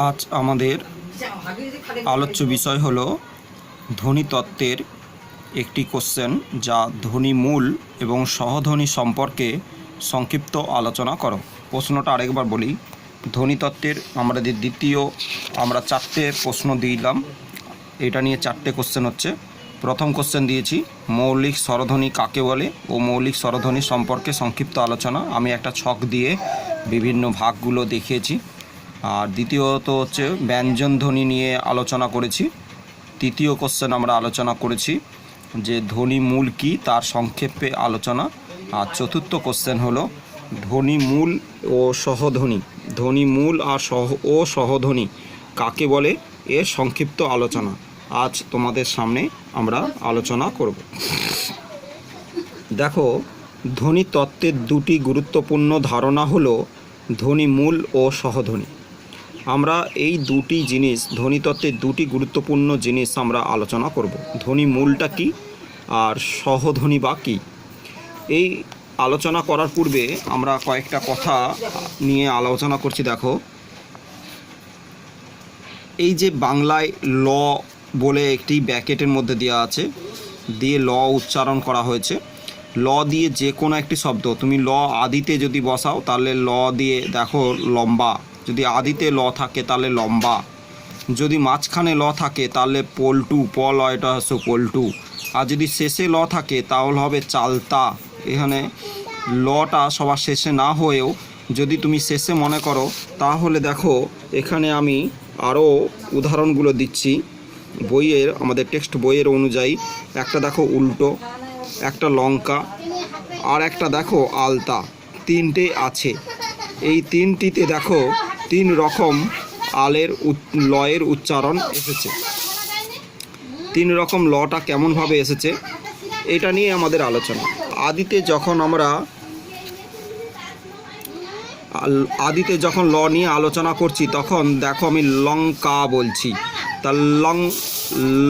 আজ আমাদের আলোচ্য বিষয় হলো ধ্বনিতত্ত্বের একটি কোশ্চেন, যা ধ্বনিমূল এবং সহধ্বনি সম্পর্কে সংক্ষিপ্ত আলোচনা করো। প্রশ্নটা আরেকবার বলি। ধ্বনিতত্ত্বের আমাদের আমরা 4টে প্রশ্ন দিলাম। এটা নিয়ে 4টে কোশ্চেন হচ্ছে। প্রথম কোশ্চেন দিয়েছি মৌলিক স্বরধ্বনি কাকে বলে ও মৌলিক স্বরধ্বনি সম্পর্কে সংক্ষিপ্ত আলোচনা। আমি একটা ছক দিয়ে বিভিন্ন ভাগগুলো দেখিয়েছি। আর দ্বিতীয়ত হচ্ছে ব্যঞ্জন ধ্বনি নিয়ে আলোচনা করেছি। তৃতীয় কোশ্চেন আমরা আলোচনা করেছি যে ধ্বনিমূল কী, তার সংক্ষেপে আলোচনা। আর চতুর্থ কোশ্চেন হলো ধ্বনিমূল ও সহধ্বনি, ধ্বনিমূল আর সহধ্বনি কাকে বলে, এর সংক্ষিপ্ত আলোচনা আজ তোমাদের সামনে আমরা আলোচনা করব। দেখো, ধ্বনিতত্ত্বের দুটি গুরুত্বপূর্ণ ধারণা হলো ধ্বনিমূল ও সহধ্বনি। আমরা এই দুটি জিনিস, ধ্বনিতত্ত্বের দুটি গুরুত্বপূর্ণ জিনিস আমরা আলোচনা করব। ধ্বনিমূলটা কী আর সহধ্বনি বা কী, এই আলোচনা করার পূর্বে আমরা কয়েকটা কথা নিয়ে আলোচনা করছি। দেখো, এই যে বাংলায় ল বলে একটি ব্র্যাকেটের মধ্যে দেওয়া আছে, দিয়ে ল উচ্চারণ করা হয়েছে। ল দিয়ে যে কোনো একটি শব্দ তুমি ল আদিতে যদি বসাও তাহলে ল দিয়ে দেখো লম্বা, যদি আদিতে ল থাকে তাহলে লম্বা, যদি মাঝখানে ল থাকে তাহলে পল্টু, এটা হচ্ছে পল্টু, আর যদি শেষে ল থাকে তাহলে হবে চালতা। এখানে লটা সবার শেষে না হয়েও যদি তুমি শেষে মনে করো, তাহলে দেখো এখানে আমি আরও উদাহরণগুলো দিচ্ছি বইয়ের, আমাদের টেক্সট বইয়ের অনুযায়ী। একটা দেখো উল্টো, একটা লঙ্কা, আর একটা দেখো আলতা। তিনটে আছে। এই তিনটিতে দেখো 3 রকম লয়ের উচ্চারণ এসেছে। 3 রকম লটা কেমনভাবে এসেছে এটা নিয়ে আমাদের আলোচনা। আদিতে যখন ল নিয়ে আলোচনা করছি তখন দেখো আমি লঙ্কা বলছি। তা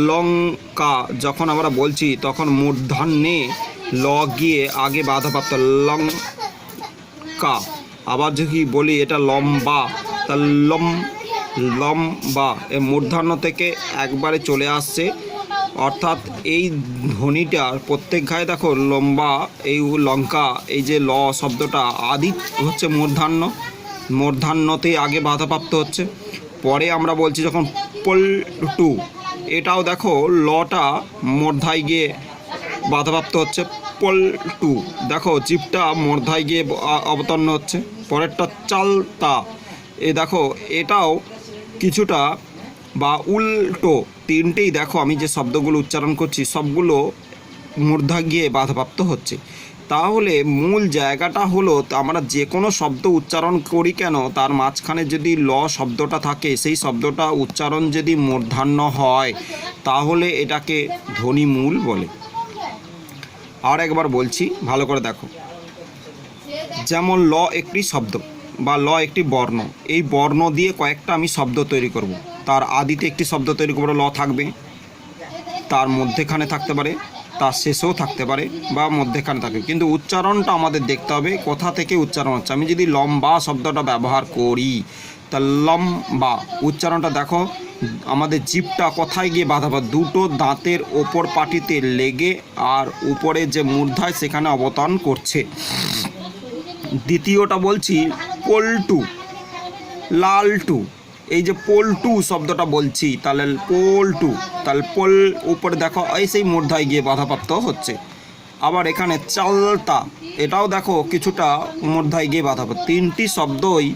লঙ্কা যখন আমরা বলছি তখন মূর্ধন্যে ল গিয়ে আগে বাধাপ্রাপ্ত, লঙ্কা। আবার যদি বলি এটা লম্বা, তা লম্বা এ মূর্ধন্য থেকে একবারে চলে আসছে। অর্থাৎ এই ধ্বনিটার প্রত্যেক ঘায়ে দেখো লম্বা, এই লঙ্কা, এই যে ল শব্দটা আদি হচ্ছে মূর্ধান্যতেই আগে বাধাপ্রাপ্ত হচ্ছে। পরে আমরা বলছি যখন পল্টু, এটাও দেখো লটা মূর্ধায় গিয়ে বাধাপ্রাপ্ত হচ্ছে। পল্টু দেখো জিভটা মূর্ধায় গিয়ে অবতন্ন হচ্ছে। পরেরটা চালতা, এ দেখো এটাও কিছুটা বা উল্টো। তিনটেই দেখো আমি যে শব্দগুলো উচ্চারণ করছি সবগুলো মূর্ধা গিয়ে বাধাপ্রাপ্ত হচ্ছে। তাহলে মূল জায়গাটা হলো, আমরা যে কোনো শব্দ উচ্চারণ করি কেন, তার মাঝখানে যদি ল শব্দটা থাকে, সেই শব্দটা উচ্চারণ যদি মূর্ধান্য হয় তাহলে এটাকে ধ্বনিমূল বলে। আর একবার বলছি, ভালো করে দেখো। যেমন ল একটি শব্দ বা ল একটি বর্ণ, এই বর্ণ দিয়ে কয়েকটা আমি শব্দ তৈরি করব। তার আদিতে একটি শব্দ তৈরি করবো, ল থাকবে, তার মধ্যেখানে থাকতে পারে, তার শেষেও থাকতে পারে, বা মধ্যেখানে থাকবে, কিন্তু উচ্চারণটা আমাদের দেখতে হবে কোথা থেকে উচ্চারণ হচ্ছে। আমি যদি লম্বা শব্দটা ব্যবহার করি, তা লম্বা উচ্চারণটা দেখো আমাদের জিভটা কোথায় গিয়ে বাধা পায়, দুটো দাঁতের ওপর পাটিতে লেগে আর উপরে যে মূর্ধায় সেখানে অবতরণ করছে। দ্বিতীয়টা বলছি পল্টু, লালটু। এই যে পল্টু শব্দটা বলছি, তাহলে পল্টু, তাহলে পোল উপরে দেখো এই সেই মূর্ধায় গিয়ে বাধাপ্রাপ্ত হচ্ছে। আবার এখানে চালতা, এটাও দেখো কিছুটা মূর্ধায় গিয়ে বাধাপ্রাপ্ত। তিনটি শব্দই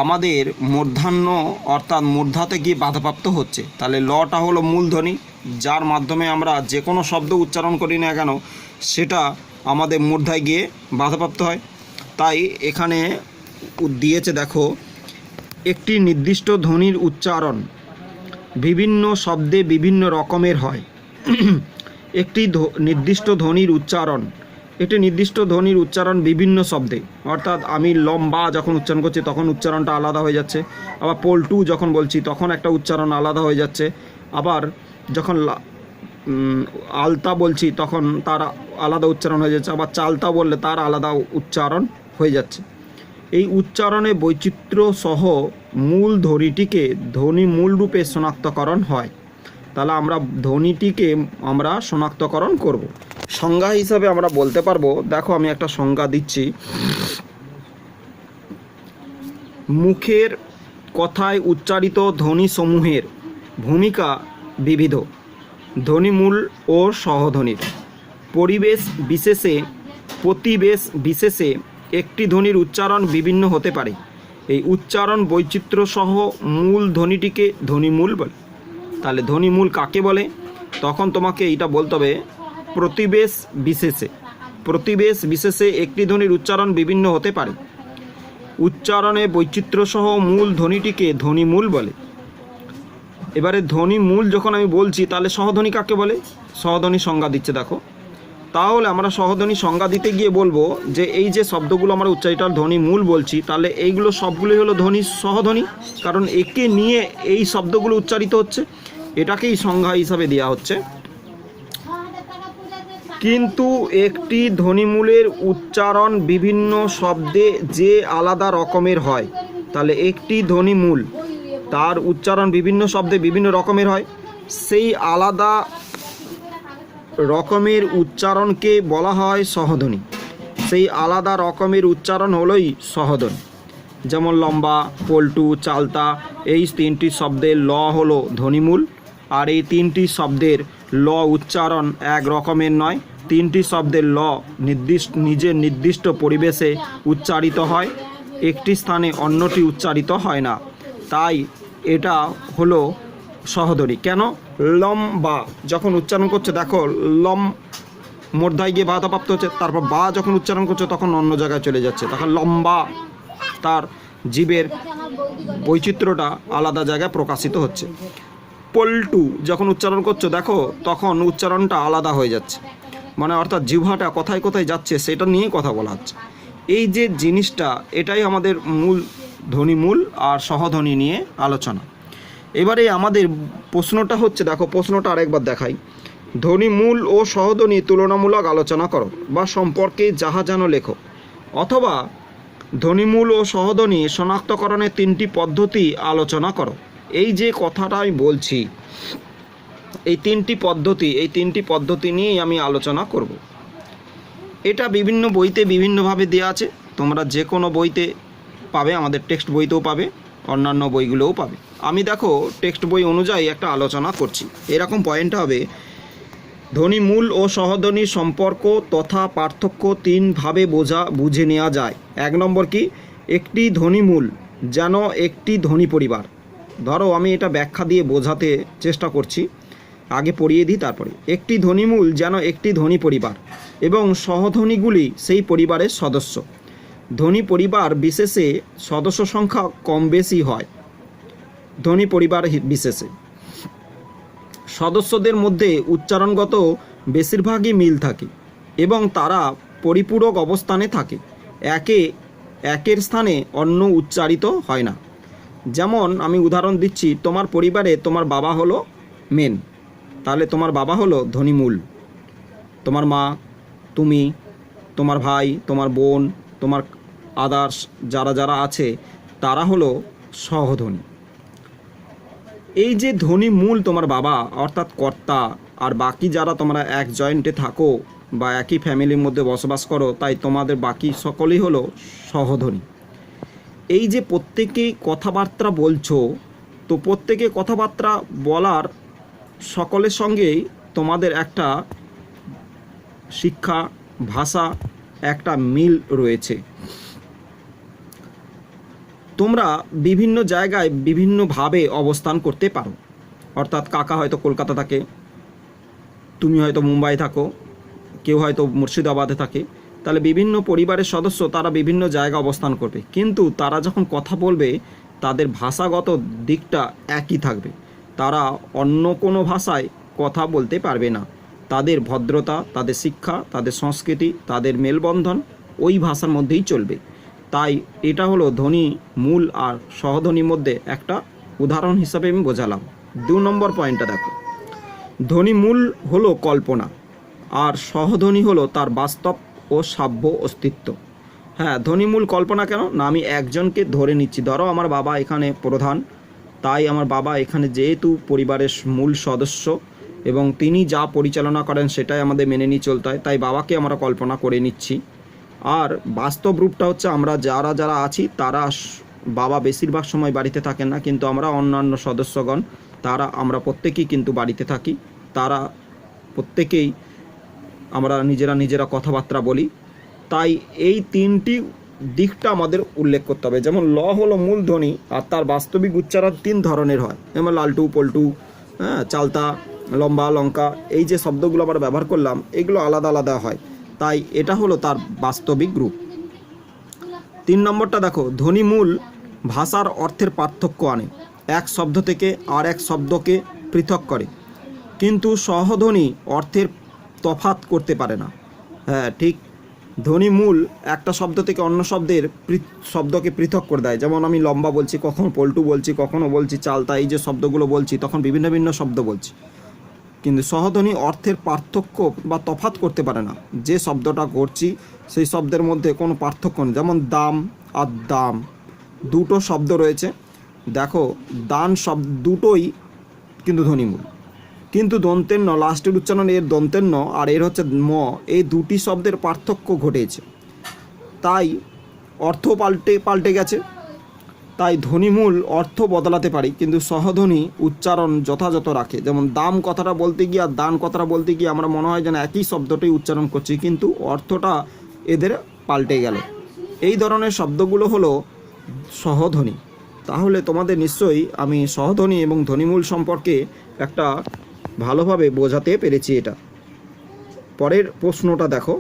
আমাদের মূর্ধান্য অর্থাৎ মূর্ধাতে গিয়ে বাধাপ্রাপ্ত হচ্ছে। তাহলে লটা হলো মূলধ্বনি, যার মাধ্যমে আমরা যে কোনো শব্দ উচ্চারণ করি না কেন সেটা আমাদের মূর্ধায় গিয়ে বাধাপ্রাপ্ত হয়। তাই এখানে দিয়েছে দেখো, একটি নির্দিষ্ট ধ্বনির উচ্চারণ বিভিন্ন শব্দে বিভিন্ন রকমের হয়। একটি নির্দিষ্ট ধ্বনির উচ্চারণ বিভিন্ন শব্দে, অর্থাৎ আমি লম্বা যখন উচ্চারণ করছি তখন উচ্চারণটা আলাদা হয়ে যাচ্ছে। আবার পল্টু যখন বলছি তখন একটা উচ্চারণ আলাদা হয়ে যাচ্ছে। আবার যখন আলতা বলছি তখন তার আলাদা উচ্চারণ হয়ে যাচ্ছে। আবার চালতা বললে তার আলাদা উচ্চারণ হয়ে যাচ্ছে। এই উচ্চারণে বৈচিত্র্য সহ মূল ধ্বনিটিকে ধ্বনি মূল রূপে শনাক্তকরণ হয়। তাহলে আমরা ধ্বনিটিকে আমরা শনাক্তকরণ করব। সংজ্ঞা হিসাবে আমরা বলতে পারবো, দেখো আমি একটা সংজ্ঞা দিচ্ছি। মুখের কথায় উচ্চারিত ধ্বনিসমূহের ভূমিকা বিবিধ। ধ্বনিমূল ও সহধ্বনির পরিবেশ বিশেষে প্রতিবেশ বিশেষে একটি ধ্বনির উচ্চারণ বিভিন্ন হতে পারে। এই উচ্চারণ বৈচিত্র্য সহ মূল ধ্বনিটিকে ধ্বনিমূল বলে। তাহলে ধ্বনিমূল কাকে বলে? তখন তোমাকে এইটা বলতে হবে প্রতিবেশ বিশেষে। প্রতিবেশ বিশেষে একটি ধ্বনির উচ্চারণ বিভিন্ন হতে পারে। উচ্চারণে বৈচিত্র্য সহ মূল ধ্বনিটিকে ধ্বনিমূল বলে। এবারে ধ্বনিমূল যখন আমি বলছি, তাহলে সহধ্বনি কাকে বলে? সহধ্বনি সংজ্ঞা দিচ্ছে দেখো। তাহলে আমরা সহধ্বনি সংজ্ঞা দিতে গিয়ে বলবো যে এই যে শব্দগুলো আমরা উচ্চারিত ধ্বনিমূল বলছি, তাহলে এইগুলো সবগুলোই হলো ধ্বনি সহধ্বনি, কারণ একে নিয়ে এই শব্দগুলো উচ্চারিত হচ্ছে, এটাকেই সংজ্ঞা হিসাবে দেওয়া হচ্ছে। কিন্তু একটি ধ্বনিমূলের উচ্চারণ বিভিন্ন শব্দে যে আলাদা রকমের হয়, তাহলে একটি ধ্বনিমূল তার উচ্চারণ বিভিন্ন শব্দে বিভিন্ন রকমের হয়, সেই আলাদা রকমের উচ্চারণকে বলা হয় সহধ্বনি। সেই আলাদা রকমের উচ্চারণ হলোই সহধ্বনি। যেমন লম্বা, পল্টু, চালতা, এই তিনটি শব্দের ল হলো ধ্বনিমূল। আর এই তিনটি শব্দের ল উচ্চারণ এক রকমের নয়। তিনটি শব্দের ল নিজের নির্দিষ্ট পরিবেশে উচ্চারিত হয়, একটি স্থানে অন্যটি উচ্চারিত হয় না। তাই এটা হলো সহধ্বনি। কেন? লম্বা যখন উচ্চারণ করছে, দেখো লম মূর্ধায় গিয়ে বাধাপ্রাপ্ত হচ্ছে, তারপর বা যখন উচ্চারণ করছে তখন অন্য জায়গায় চলে যাচ্ছে, তখন লম্বা তার জীবের বৈচিত্র্যটা আলাদা জায়গায় প্রকাশিত হচ্ছে। পল্টু যখন উচ্চারণ করছো, দেখো তখন উচ্চারণটা আলাদা হয়ে যাচ্ছে, মানে অর্থাৎ জিহ্বাটা কোথায় কোথায় যাচ্ছে সেটা নিয়ে কথা বলা হচ্ছে। এই যে জিনিসটা, এটাই আমাদের মূল ধ্বনিমূল আর সহধ্বনি নিয়ে আলোচনা। এবারে আমাদের প্রশ্নটা হচ্ছে, দেখো প্রশ্নটা আরেকবার দেখাই। ধ্বনিমূল ও সহধ্বনি তুলনামূলক আলোচনা করো বা সম্পর্কে যাহা যেন লেখো, অথবা ধ্বনিমূল ও সহধ্বনি শনাক্তকরণের তিনটি পদ্ধতি আলোচনা করো। এই যে কথাটা আমি বলছি, এই তিনটি পদ্ধতি নিয়েই আমি আলোচনা করব। এটা বিভিন্ন বইতে বিভিন্নভাবে দেওয়া আছে, তোমরা যে কোনো বইতে পাবে, আমাদের টেক্সট বইতেও পাবে, অন্যান্য বইগুলোও পাবে। আমি দেখো টেক্সট বই অনুযায়ী একটা আলোচনা করছি। এরকম পয়েন্ট হবে, ধ্বনিমূল ও সহধ্বনির সম্পর্ক তথা পার্থক্য তিনভাবে বুঝে নেওয়া যায়। এক নম্বর কি? একটি ধ্বনিমূল যেন একটি ধ্বনি পরিবার। ধরো আমি এটা ব্যাখ্যা দিয়ে বোঝাতে চেষ্টা করছি, আগে পড়িয়ে দিই তারপরে। একটি ধ্বনিমূল যেন একটি ধ্বনি পরিবার এবং সহধ্বনিগুলি সেই পরিবারের সদস্য। ধ্বনি পরিবার বিশেষে সদস্য সংখ্যা কম বেশি হয়। ধ্বনি পরিবার বিশেষে সদস্যদের মধ্যে উচ্চারণগত বেশিরভাগই মিল থাকে এবং তারা পরিপূরক অবস্থানে থাকে, একের স্থানে অন্য উচ্চারিত হয় না। যেমন আমি উদাহরণ দিচ্ছি, তোমার পরিবারে তোমার বাবা হলো মেন, তাহলে তোমার বাবা হলো ধ্বনিমূল। তোমার মা, তুমি, তোমার ভাই, তোমার বোন, তোমার আদার্স যারা যারা আছে তারা হলো সহধ্বনি। এই যে ধ্বনিমূল তোমার বাবা অর্থাৎ কর্তা, আর বাকি যারা তোমরা এক জয়েন্টে থাকো বা একই ফ্যামিলির মধ্যে বসবাস করো, তাই তোমাদের বাকি সকলেই হলো সহধ্বনি। এই যে প্রত্যেকে কথাবার্তা বলছো, তো প্রত্যেকে কথাবার্তা বলার সকলের সঙ্গেই তোমাদের একটা শিক্ষা, ভাষা, একটা মিল রয়েছে। তোমরা বিভিন্ন জায়গায় বিভিন্নভাবে অবস্থান করতে পারো, অর্থাৎ কাকা হয়তো কলকাতা থাকে, তুমি হয়তো মুম্বাই থাকো, কেউ হয়তো মুর্শিদাবাদে থাকে। তাহলে বিভিন্ন পরিবারের সদস্য তারা বিভিন্ন জায়গায় অবস্থান করবে, কিন্তু তারা যখন কথা বলবে তাদের ভাষাগত দিকটা একই থাকবে। তারা অন্য কোনো ভাষায় কথা বলতে পারবে না। তাদের ভদ্রতা, তাদের শিক্ষা, তাদের সংস্কৃতি, তাদের মেলবন্ধন ওই ভাষার মধ্যেই চলবে। তাই এটা হলো ধ্বনি মূল আর সহধ্বনির মধ্যে একটা উদাহরণ হিসাবে আমি বোঝালাম। 2 নম্বর পয়েন্টটা দেখো, ধ্বনি মূল হলো কল্পনা আর সহধ্বনি হলো তার বাস্তব ও সাব্য অস্তিত্ব। হ্যাঁ, ধ্বনিমূল কল্পনা কেন না, আমি একজনকে ধরে নিচ্ছি, ধরো আমার বাবা এখানে প্রধান, তাই আমার বাবা এখানে যেহেতু পরিবারের মূল সদস্য এবং তিনি যা পরিচালনা করেন সেটাই আমাদের মেনে নিয়ে চলতে হয়, তাই বাবাকে আমরা কল্পনা করে নিচ্ছি। আর বাস্তব রূপটা হচ্ছে আমরা যারা যারা আছি তারা বাবা বেশিরভাগ সময় বাড়িতে থাকেন না, কিন্তু আমরা অন্যান্য সদস্যগণ তারা আমরা প্রত্যেকেই কিন্তু বাড়িতে থাকি, তারা প্রত্যেকেই আমরা নিজেরা কথাবার্তা বলি। তাই এই তিনটি দিকটা আমাদের উল্লেখ করতে হবে। যেমন ল হলো মূলধ্বনি আর তার বাস্তবিক উচ্চারণ তিন ধরনের হয়, যেমন লালটু পল্টু, হ্যাঁ, চালতা, লম্বা, লঙ্কা, এই যে শব্দগুলো আমরা ব্যবহার করলাম এগুলো আলাদা আলাদা হয়, তাই এটা হলো তার বাস্তবিক রূপ। 3 নম্বরটা দেখো, ধ্বনিমূল ভাষার অর্থের পার্থক্য আনে, এক শব্দ থেকে আর এক শব্দকে পৃথক করে, কিন্তু সহধ্বনি অর্থের তফাৎ করতে পারে না। হ্যাঁ ঠিক, ধ্বনিমূল একটা শব্দ থেকে অন্য শব্দকে পৃথক করে দেয়। যেমন আমি লম্বা বলছি, কখনো পল্টু বলছি, কখনো বলছি চালতা, এই যে শব্দগুলো বলছি তখন ভিন্ন ভিন্ন শব্দ বলছি, কিন্তু সহধ্বনি অর্থের পার্থক্য বা তফাৎ করতে পারে না। যে শব্দটা করছি সেই শব্দের মধ্যে কোনো পার্থক্য নেই। যেমন দাম আর দাম, দুটো শব্দ রয়েছে, দেখো দান শব্দ দুটোই কিন্তু ধ্বনিমূল, কিন্তু দন্তের ন লাস্টের উচ্চারণ এর দন্তের ন আর এর হচ্ছে ম, এই দুটি শব্দের পার্থক্য ঘটেছে, তাই অর্থ পাল্টে গেছে। তাই ধ্বনিমূল অর্থ বদলাতে পারি, কিন্তু সহধ্বনি উচ্চারণ যথাযথ রাখে। যেমন দাম কথাটা বলতে গিয়ে আর দান কথাটা বলতে গিয়ে আমরা মনে হয় যেন একই শব্দটাই উচ্চারণ করছি, কিন্তু অর্থটা এদের পাল্টে গেল। এই ধরনের শব্দগুলো হলো সহধ্বনি। তাহলে তোমাদের নিশ্চয়ই আমি সহধ্বনি এবং ধ্বনিমূল সম্পর্কে একটা ভালোভাবে বোঝাতে পেরেছি। এটা পরের প্রশ্নটা দেখো।